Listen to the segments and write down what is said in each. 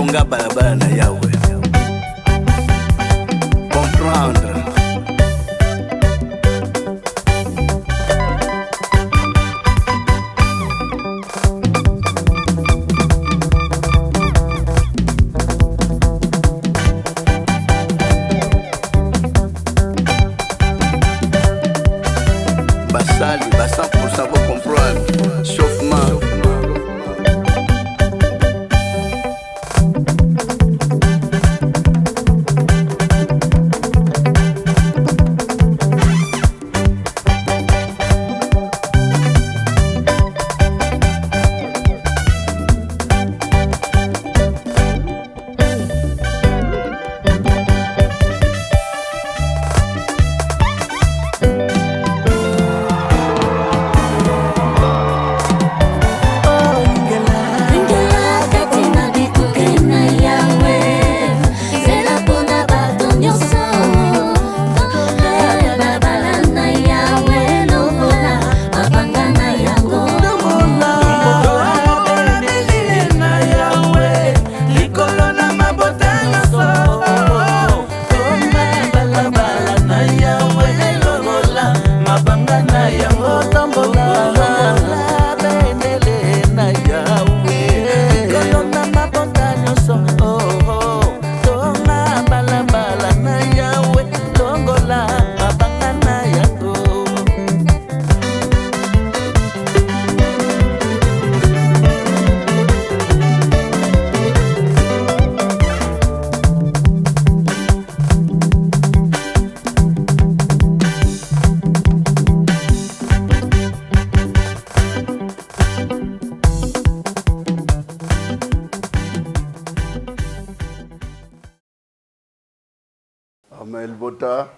tonga balabala na Yahweh. Comprendre. Basali, basa pour savoir comprendre. Chauffement. Amen, Bota.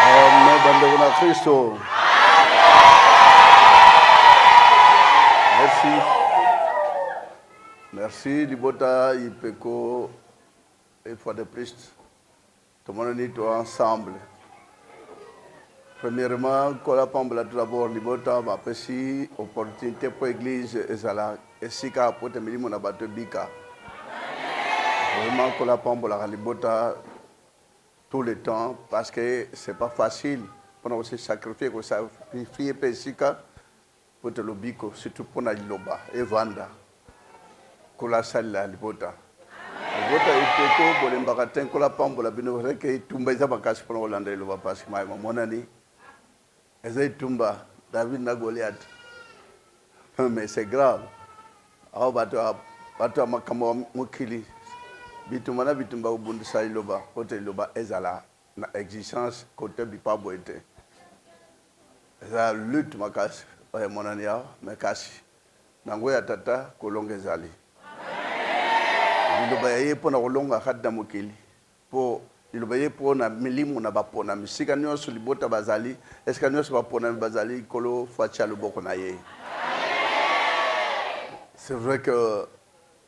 Amen, Bandeguna Christo. Merci. Merci, Libota, Ipeko, et foi de plus. Tout le monde est ensemble. Premièrement, Kolapambla tout d'abord, Libota, ma précieuse opportunité pour l'église, et si qu'à porter mon abattu Bika. Vraiment, Kolapambla, Libota, tout le temps, parce que c'est pas facile pour se sacrifier, pour sacrifier Pesika, pour te l'obiko, surtout pour la Liloba, et Vanda. Kola Sala, Libota. Libota, il peut que les Mbakatin, Kolapambla, Bino, que Tumbaïza Bakas pour Hollande, Loba, parce que mon ami, Ezei Tumba, David na Goliath. Mais c'est grave. Alors, bato makamo mukili. Bitumana bitumba ubundu sa iloba. Kote iloba ezala na existence kote bipa boete. Eza lutte makasi. Oye monania makasi. Nango ya tata kolonge ezali. Iloba ye pona kolonga khadda mukili. Po iloba ye pona milimu na bapona misika nyoso libota bazali. Est-ce que nyoso bapona bazali kolo facha loboko na ye. C'est vrai que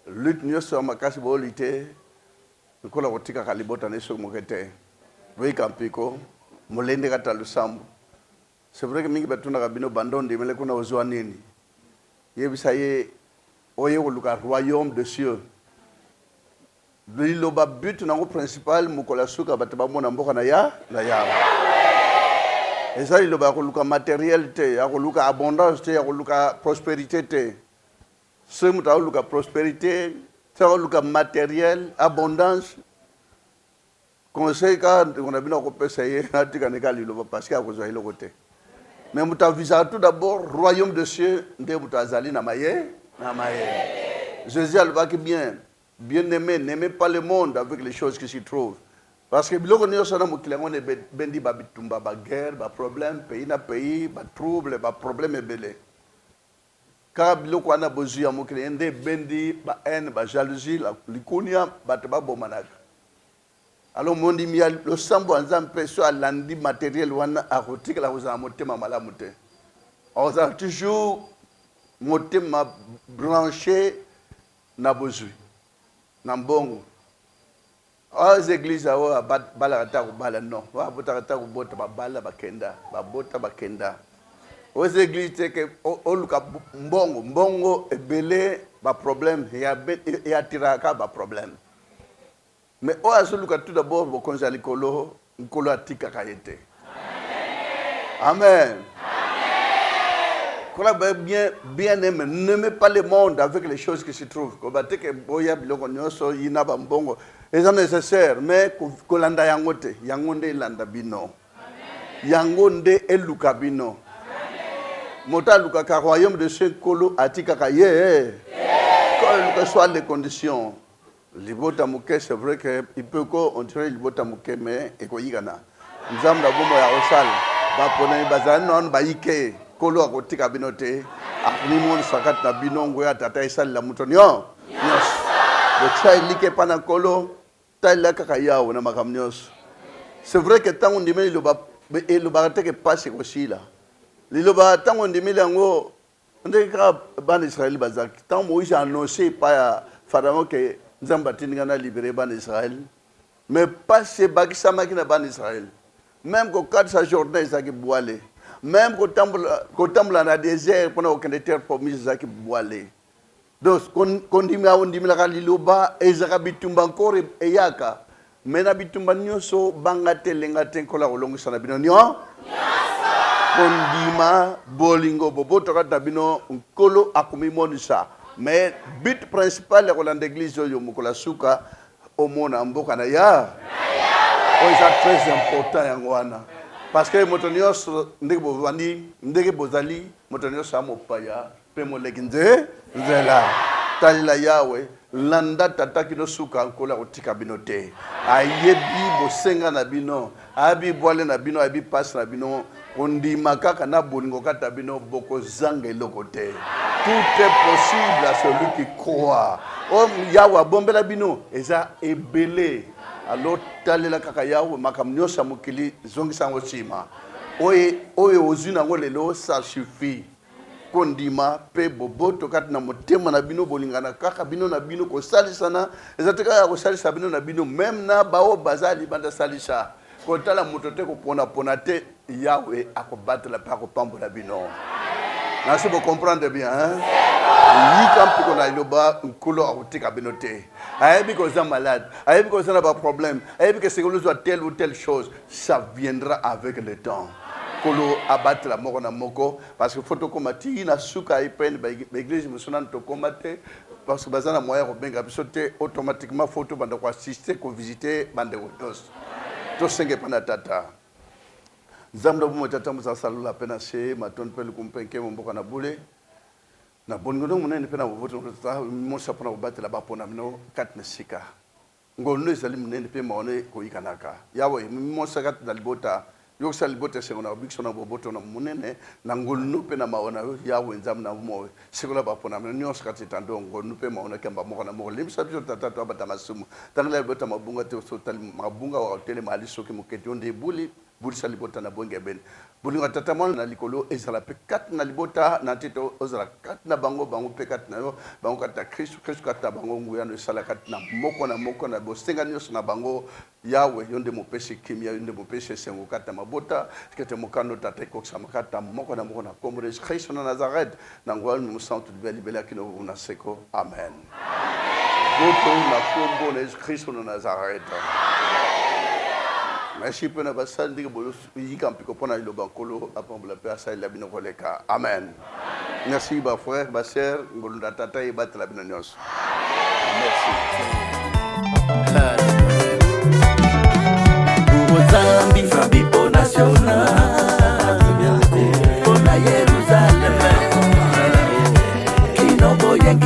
lutte nyoso makasi bolite. Nkola kotika kalibota neso mokete. Wei kampiko molende kata lusambu. C'est vrai que mingi batuna kabino bandondi mele kuna ozwa nini. Yebisa ye oye koluka royaume de cieux. Liloba but nango principal mukola suka bataba mona mboka na ya la ya. Eza liloba koluka matériel te, ya koluka abondance te, ya koluka prospérité te. Ce muta koluka prospérité, ça koluka matériel, abondance. Conseil quand on a bien compensé, natika neka liloba parce que a kozwa ile côté. Mais muta visa tout d'abord royaume de cieux, nde muta zali na maye, na maye. Jésus alba qui bien-aimé, n'aimez pas le monde avec les choses qui s'y trouvent. Parce que biloko nyo sana mukilango ne bendi ba bitumba ba guerre, ba problème, pays na pays, ba trouble, ba problème ebele. Car biloko ana bozu ya mukile nde bendi ba haine, ba jalousie, la likunia, ba teba bomanaka. Alors mondi mi le sambo anzampe so alandi matériel wana akotika la koza motema malamu te. On a toujours motema branché na bozu. Nambongo. Les églises awa bala kata ko bala non. Wa bota kata ko bota ba bala bakenda, ba bota bakenda. aux églises que au luka mbongo ebele ba problème et atiraka ba problème. Mais au asuluka tout d'abord bo konza likolo nkolo atika kayete. Amen. Qu'on a bien aimé, n'aimez pas le monde avec les choses qui se trouvent. Qu'on va dire que boya biloko nyoso yina bambongo. Et c'est nécessaire, mais kolanda yangote, yangonde landa bino. Yangonde eluka bino. Mota luka ka royaume de ce kolo atika kaye. Quelles que soient les conditions. Libota muke, c'est vrai que il peut qu'on dirait libota muke mais ekoyigana. Nzam da bomo ya osal. Ba pona bazan non ba ike. Kolo akotika binote akunimon sakat na binongo ya tata isali la mutonyo yes le chai like pana kolo taila kakaya na makamnyos. C'est vrai que tant on dit mais le barate que passe aussi là le ba tant on dit mais ngo ndeka ban Israël bazak tant Moïse a annoncé pas pharaon que nzamba tiningana libérer ban Israël mais pas c'est bakisama qui na ban Israël même que 4 journée ça qui boile. Même quand on a désert, on a aucun terre promise à qui boiler. Donc, quand on dit la liloba, et zarabitumba encore et yaka. Mais nabitumba nyoso bangate lengate kola olongo sanabino nyo. Kondima bolingo bobo toka tabino nkolo akumi monisa. Mais but principal de la l'église yo mukola suka omona mboka na ya. C'est très important yangwana. Parce que motonios ndege bovandi ndege bozali motonios amopaya pe molekinze nzela talila yawe landa tata kino suka nkola otika binote ayebi bosenga na bino abi boile na bino abi passe na bino ondi makaka na bolingo kata bino boko zanga lokote. Tout est possible à celui qui croit. Om yawa bombela bino eza ebele. Alors, talela kakayawo makamnyosa mukili zongi sango sima. Oye ozuna ngolelo ça suffit. Kondima pe bobo tokati na motema na bino bolingana kaka bino na bino ko salisana ezateka ya ko salisa bino na bino même na bao bazali banda salisa. Ko tala motote ko pona te yawe akobattre la pa ko pambola bino. Merci pour comprendre bien hein. Yika mpiko na iloba nkolo akotika binote. Ayebi ko za malade, ayebi ko za na ba problème, ayebi que c'est que telle ou telle chose, ça viendra avec le temps. Kolo abattre la mort na moko parce que photo komati na suka ipen ba église musona to komate parce que bazana moya ko benga bisote automatiquement photo banda ko assister ko visiter bande otos. To senge pana tata. Zamda bumo tata musa salula pena se maton pele kumpenke mboka na bule. Na bongono munene pena voto mo sapona battre la bapona mino katne sika. Ngolo ezali munene pe maone ko ikanaka. Yawe mo sagat dalibota yo salibota sengona bikso boboto na munene na ngolo pe na maona yawe nzam na mo sekola bapona mino nyo sakati tando ngolo pe maona kamba mo na mo limsa biso tata to abata masumu. Tangala bota mabunga te so tali mabunga wa hotel mali soki moketi onde buli Bulisa libota na bonge ben. Bulinga tatamon na likolo ezala pe 4 na libota na tito ozala 4 na bango pe 4 na yo bango kata Kristo kata bango nguya no sala 4 na moko na bostenga nyos na bango yawe yonde mopesi kimia yonde mopesi sengo kata mabota kete mokano tata ko samakata moko na kombo de Kristo na Nazareth na ngwal mu santu libela kino una seko amen. Voto na kombo de Kristo na Nazareth. Merci pour notre salle de boulot. Il y a un peu de le bancolo après la paix ça il a bien collecté. Amen. Merci ma frère, ma sœur, ngolunda tata et battre la binonios. Merci. Pour Zambie, Fabi pour national. Pour la Jérusalem. Qui n'ont pas y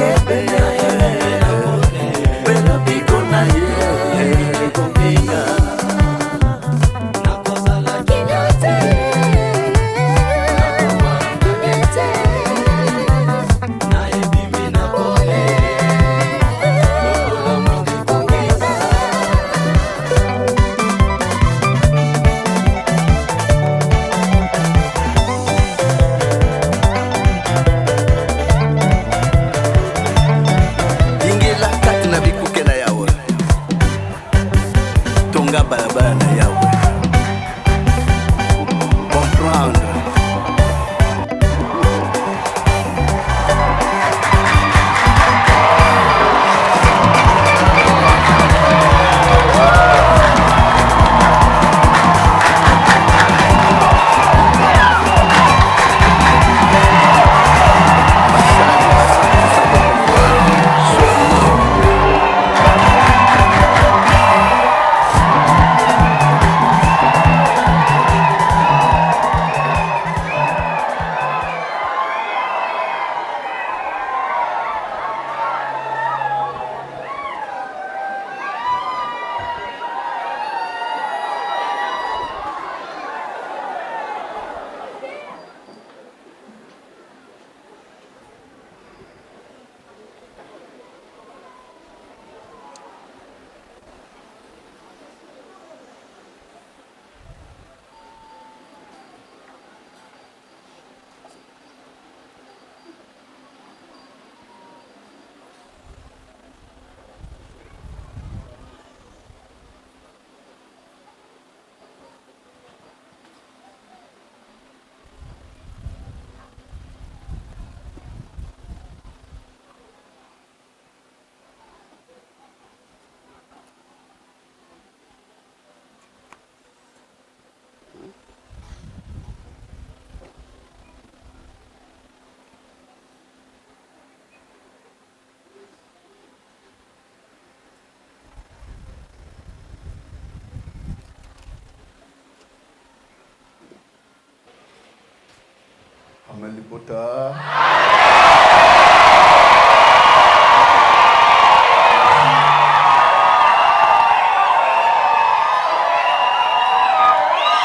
Amel Libota.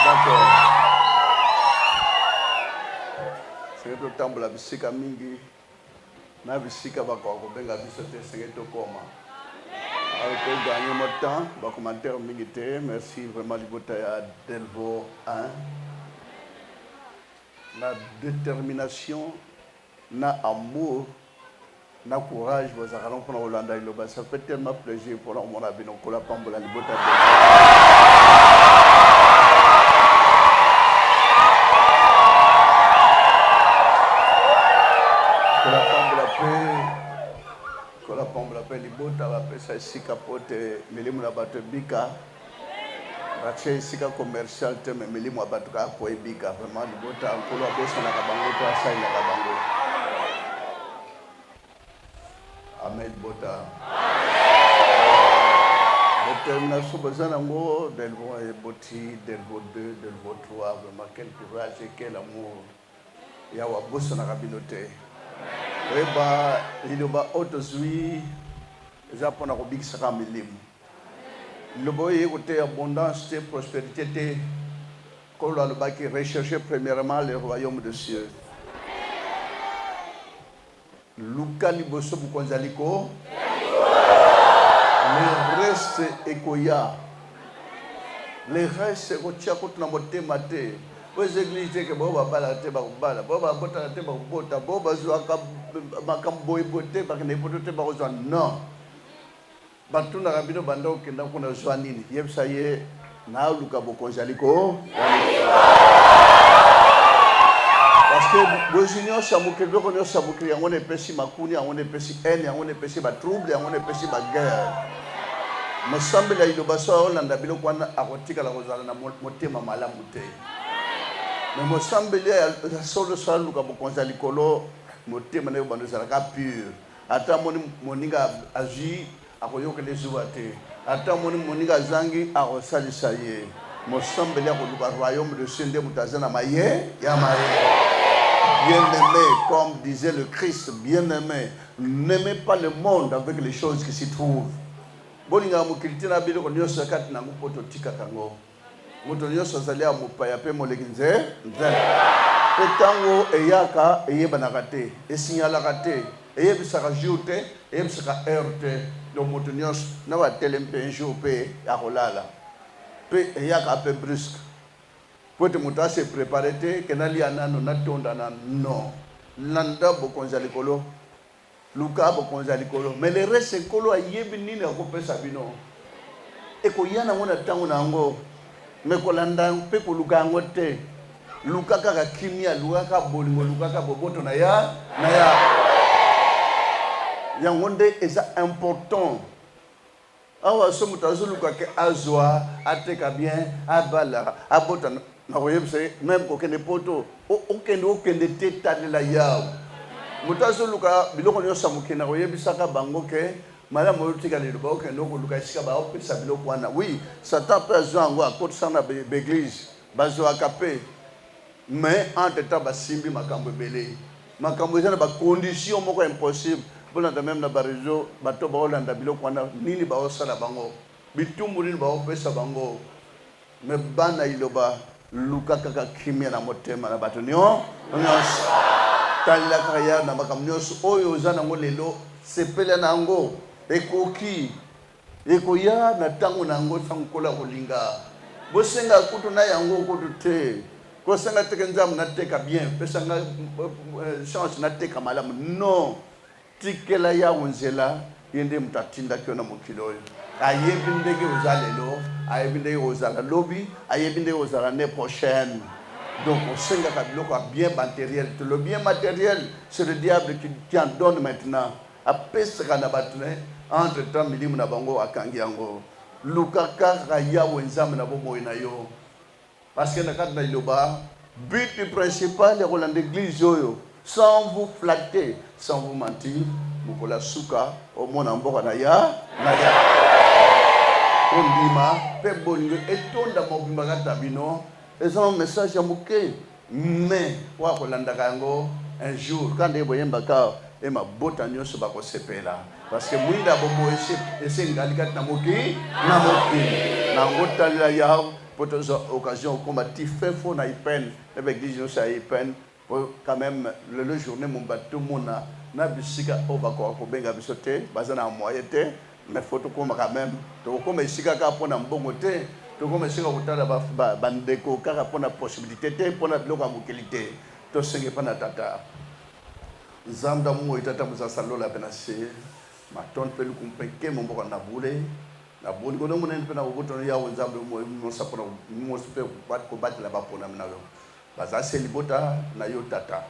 D'accord. C'est le temps pour la bisika mingi. Na bisika bakoko benga bisote sengeto koma. Alors que gagner mon temps, bah commentaire militaire, merci vraiment Libota ya Delvo 1. La détermination, na amour, na courage, vous allez pour Hollande et Loba. Ça fait tellement plaisir pour nous, mon ami, donc la Pambola Libota. La Pambola paix, Libota va paix, ça ici capote, milimu na bato bika. Rache ici commercial, mais milimu bato ka po bika. Vraiment Libota, encore la bosse na kabango, toi ça il na kabango. Amen Libota. Détermination besoin d'amour, Delvo et Boti, Delvo 2, Delvo 3, vraiment quel courage et quel amour. Il y a wa bosse na kabinote. Eba iloba autosui japona ko big saka milimu lobo ye côté abondance et prospérité te ko la ba qui rechercher premièrement le royaume de cieux Luka liboso bukonzaliko le reste ekoya le reste ko tiako tuna motema te aux églises que boba bala te ba bala boba bota te ba bota boba zuaka makambo ibote ba ne bote te ba ozwa non batuna rabino bando kenda kuna zwa nini yebisa ye na luka bokonjaliko parce que bozunyo samuke beko nyo samuke yango ne pesi makuni yango ne pesi haine yango ne pesi ba trouble yango ne pesi ba guerre mosambela ilobaso Hollande bilo kwana akotika la kozala na motema malamu te mais mon semblé à solo salu ka bokonza likolo motema ne bando sala ka pur ata moninga aji akoyoka les ouate ata moninga zangi akosalisa ye mon semblé ko luka royaume de Sende mutazana maye ya maye bien-aimé comme disait le Christ bien-aimé n'aimez pas le monde avec les choses qui s'y trouvent bolinga mukilitina bilo ko nyosa kati na ngupoto tika kango moto nyonso azali ya mopaya mpe moleki nzela mpe ntango eyaka eyebanaka te esignalaka te eyebisaka jour te eyebisaka heure te donc moto nyonso na batele mpe un jour mpe ya kolala mpe eyaka mpe brusque po ete moto ase prépare te ke nalia nano natonda na non landa bokonzi ya likolo luka bokonzi ya likolo mais le reste ekolo ayebi nini akopesa bino ekoya nango na ntango na yango mais kolanda mpe koluka yango te luka kaka kimia luka kaka bolingo luka kaka boboto na ya yango nde eza important awa so moto azoluka ke azwa ateka bien abala abota na koyebisa même kokende poto okende te talela yawo moto azoluka biloko nyonso ya mokende koyebisaka bango ke madame otika lelo ba okende okoluka esika baopesa biloko wana oui satan mpe azwa yango akotisa na baeglise bazwaka mpe mais entre temps basimbi makambo ebele makambo eza na bacondition moko impossible bolanda meme na bareseau bato baolanda biloko wana nini baosala bango bitumbu nini baopesa bango mais bana iloba luka kaka kimia na motema na bato nyonso talelaka ya na makambo nyonso oyo oza nango lelo sepela na yango ekoki ekoya na ntango na yango ntango kola kolinga bosenga kutu na yango kutu te kosenga teke nzambe nateka bien pesanga chance nateka malamu non tikela yawo nzela ye nde moto atindaki yo na mokili oyo ayebi ndenge oza lelo ayebi ndenge ozala lobi ayebi ndenge ozala année prochaine donc osengaka biloko ya bien matériel te le bien matériel c'est le diable qui en donne maintenant apesaka na bato ne entre temps milimu na bango akangi yango luka kaka yawo nzambe na bomoi na yo parce que na kati na liloba but principal ya kolanda église oyo sans vous flatter sans vous mentir mokola suka omona mboka na ya ondima mpe bolingo etonda mobimba kata bino eza un message ya moke mais wa kolanda kango un jour quand de boyembaka et ma bota nyonso bako sepela parce que mwinda bobo ese ngali kat na moki na ngotala ya poto occasion combatif fait fo na ipen avec des gens ça ipen quand même le journée mon bateau mona na bisika o bako ko benga bisote bazana moyete mais faut to koma quand même to koma isika ka pona mbongo te to koma isika kutala ba bandeko kaka pona possibilité te pona biloko ya mokilité to senge pana tata Zambda mo itata musasalola penase maton pelu kumpeke mo boko na bule ko no munen pena ko to ya wonzambe mo sapona mo super ko bat la bapona mnayo baza selibota na yo tata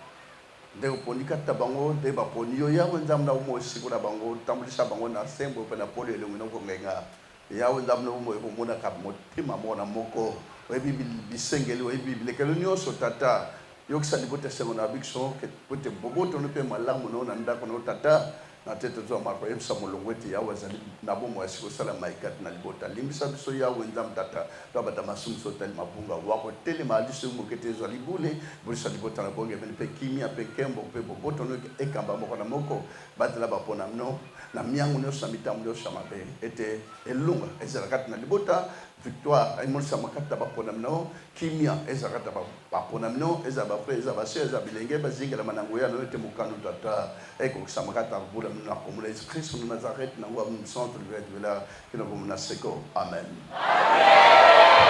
ndeko ponika tabango de baponi yo ya wonzambe mo sikura bango tambulisa bango na sembo pena pole le ngino ko ngenga ya wonzambe mo ko mona ka motima mona moko webi bisengeli webi lekelo nyoso tata yokisa libote sengo na bikso ke pote boboto no pe malamu no na ndako no tata na tete zo marko yemsa molongweti ya wazali na bomo asiko sala maikat na libota limbisa biso ya wenzam tata to bata masumso tel mabunga wako tele maliso mo kete zo libule bulisa libota na bonge pe kimia pe kembo pe boboto no ekamba moko na moko batela bapona no na miangu no samitambo no shamabe ete elunga ezala kat na libota victoire ay mon sama kata bapona no kimia ezala kata bapona no ezaba frère ezaba sœur ezaba bilenge bazinga manango ya no ete mukano tata eko sama kata bula na komula Christ de Nazareth na ngwa centre de la kina komuna seko amen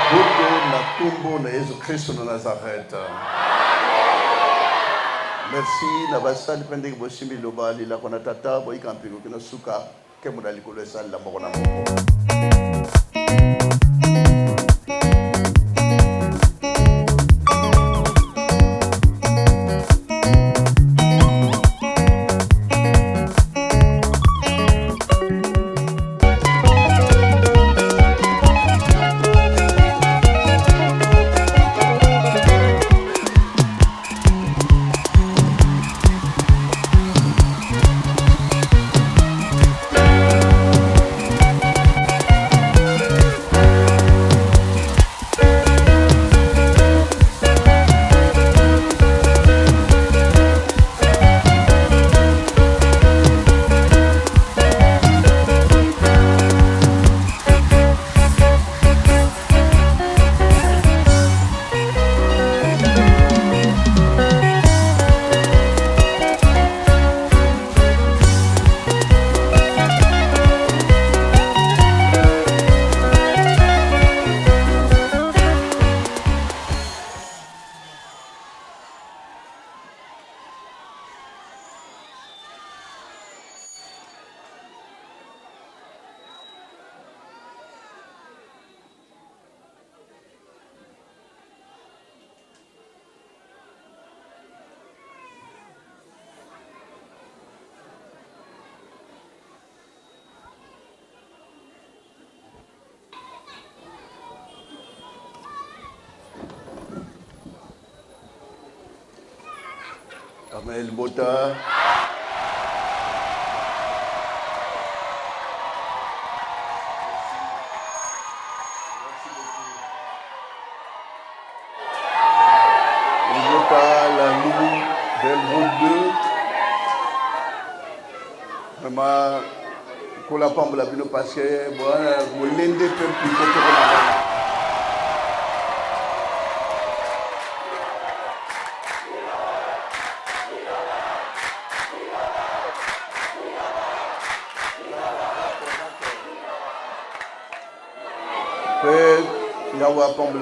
Buto na tumbo na Yesu Christ de Nazareth merci na basali pende bosimbi loba lila kona tata boy kampiko kina suka ke modali ko le sala moko na moko Kamel Bota. La Loulou Delvaux 2. Vraiment, pour la pomme la bino parce que vous l'endez peu plus que yawa pombe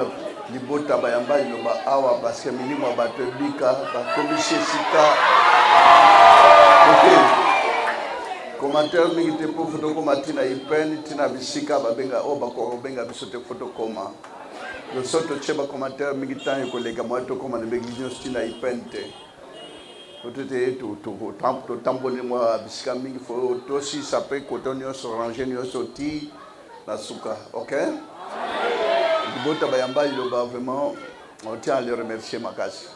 libota bayamba iloba awa parce que milimo bato bika bakomisi esika ok commentaire mingi te po foto koma tina ipeni tina bisika babenga o bakoko benga biso te foto koma yo soto cheba commentaire mingi tan koleka mwato koma ne begision tina ipeni te peut-être to tambole mwa bisika mingi fo to si ça peut cotonio so ranger nyo soti la suka ok Bota bayamba iloba vraiment on tient à les remercier makasi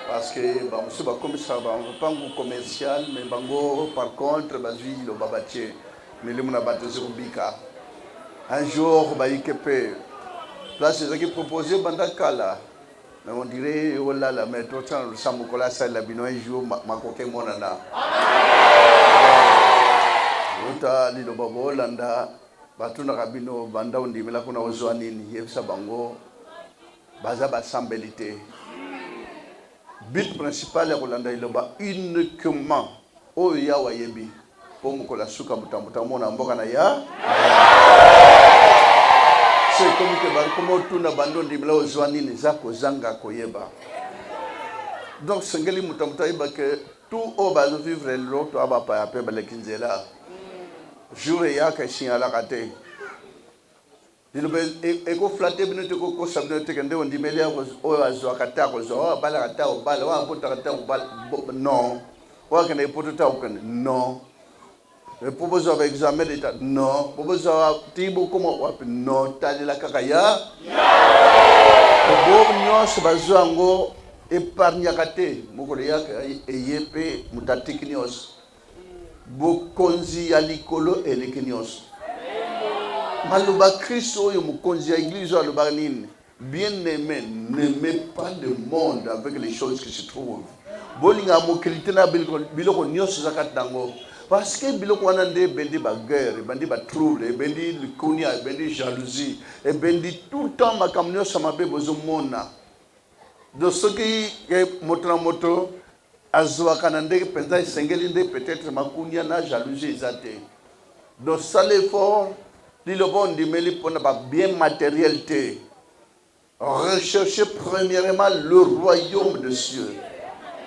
parce que monsieur ba commissaire ba pangu commercial mais bango par contre bazui iloba batie mais les mona batese kubika un jour ba ikepe place qui proposé bandakala Mais on dirait, oh là là, mais tout ça, le Samukola, ça, la bino, un jour, ma côté, mon anda. Ota, lilo babo, landa, batuna rabino, banda, on dit, mais là, qu'on a besoin d'une yepsa bango, baza basambelité. But principal, est Rolanda, il a uniquement, oh, ya wayebi, pour me coller souka mutamuta, mon amboka na ya. C'est comme que comme tout n'abandonne des blagues aux années les actes zanga koyeba. Donc sengeli mutamuta iba que tout au bas de vivre l'autre aba pa apé balekinzela. Jour ya que si ala kate. Il be eko flatter binute ko sabne te kende on dit melia o azwa kata ko zo bala kata o bala wa puta kata o bala non. Wa kene puta o kene non. Pour vous avoir examen d'état, non. Pour vous avoir tibo comment non. T'as de la kakaya. Pour nous, c'est besoin de épargne kate. Mokoleya eyepe mutatiknios. Bokonzi alikolo eleknios. Maluba Christo yo mokonzi église aluba nini. Bien-aimé, n'aimez pas le monde avec les choses qui se trouvent. Bolinga mokilitena biloko nyos zakat dango. Parce que biloko wana nde bendi ba guerre, bendi ba trouble, bendi likunia, bendi jalousie, et bendi tout le temps makamnyo samabe bozo mona. De ce qui est moto azwa kanande penza sengeli nde peut-être makunia na jalousie izate. Donc ça l'effort, le bon di meli pona ba bien matérialité. Recherchez premièrement le royaume de Dieu.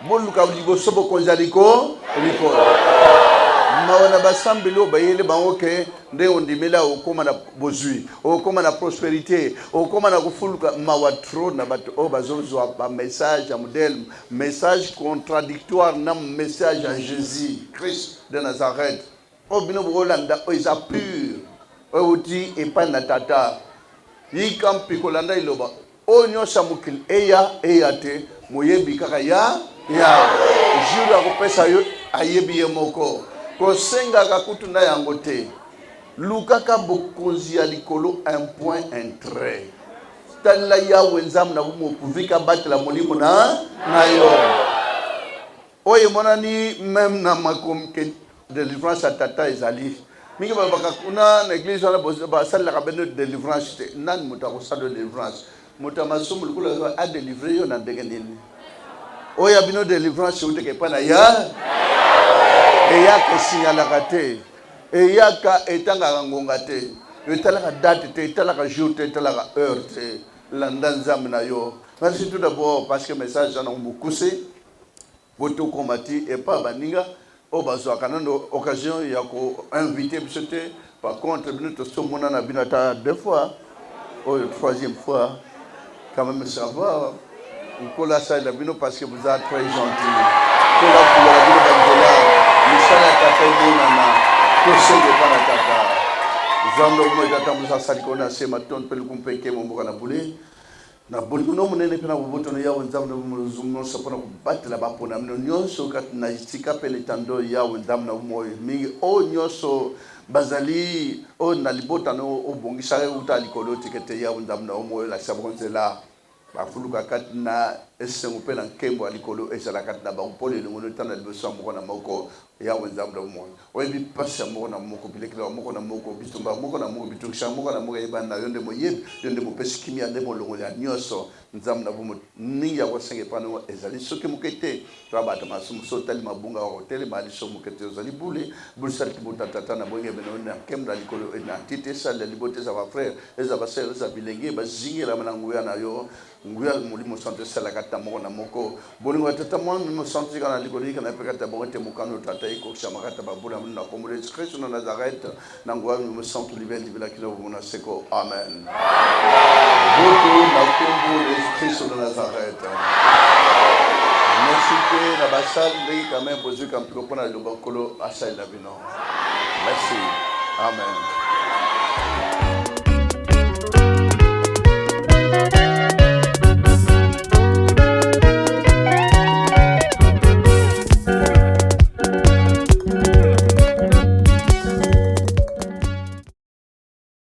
Boluka libo sobo konzaliko liko. Mawana basambelo bayele bangoke nde ondimela okoma na bozui okoma na prospérité okoma na kufuluka mawatro na bato o bazozo ba message à modèle message contradictoire na message à Jésus Christ de Nazareth o bino bolanda o isa pur o uti e pa na tata yi kampi kolanda iloba o nyosa mukil eya te moyebi kaka ya juru akopesa yo ayebi yemoko kosenga kakutu na yango te lukaka bokonzi ya likolo un point un trait tala yawe nzambe na bumo kuvika batela molimo na yo oye monani même na makom ke délivrance à tata ezali mingi babaka kuna na église wana ba salela ka beno délivrance te nani mutako sa de délivrance mutamasomo likolo a délivrer yo na ndenge nini oya bino délivrance uteke pana ya eyaka signalaka te eyaka etangaka ngonga te etalaka date te etalaka jour te etalaka heure te landa nzambe na yo. Merci tout d'abord parce que message wana omokuse botokoma ti epa baninga oyo bazwaka nano occasion ya koinvite biso te. Par contre bino tosomona na bino ata 2 fois oyo 3e fois quand même ça va nkola sala bino parce que vous êtes très gentil kola kula bino bangola misala tata bonana tosenge pana tata zando mo tata musa salikona sema ton pel kumpeke mo mbokana bule na bolino munene pena bobotono yawo nzamna mo zumno sapona ko batela bapona mino nyonso kat na istika pele tando yawo nzamna mo mingi o nyonso bazali o na libota no obongisa uta likolo tikete yawo nzamna mo la sabonzela bafuluka kati na esengo mpe na nkembo ya likolo ezala kati na bampole elingo notanda liboso ya moko na moko yawe nzambe na moi oyebi pasi ya moko na moko bilekela moko na moko bitumba moko na moko bitukisa moko na moko yebana na yo nde moyebi yo nde mopesi kimia nde molongoli ya nyonso nzambe na bomo ningi ya kosenga epano ezali soki moke te to abata masumu so otali mabunga wa kotelema liso moke te ozali bule bulisalaki botatata na boyenge beno na nkembo na likolo na tite esala libote eza bafrère eza basere eza bilenge bazingelama na nguya na yo nguya molimo santo esala kati na moko na moko bolingo tata mwana molimo santo tika na likolo yika na pe kati ya bongo te mokano tata ekokisa makata babula na kombo de Christ na Nazareth na nguya molimo santo libele libela kilo mona seko amen boto na kombo de Christ na Nazareth. Merci pe na basal ndeki quand même poser comme pour na lobakolo asai la bino. Merci. Amen.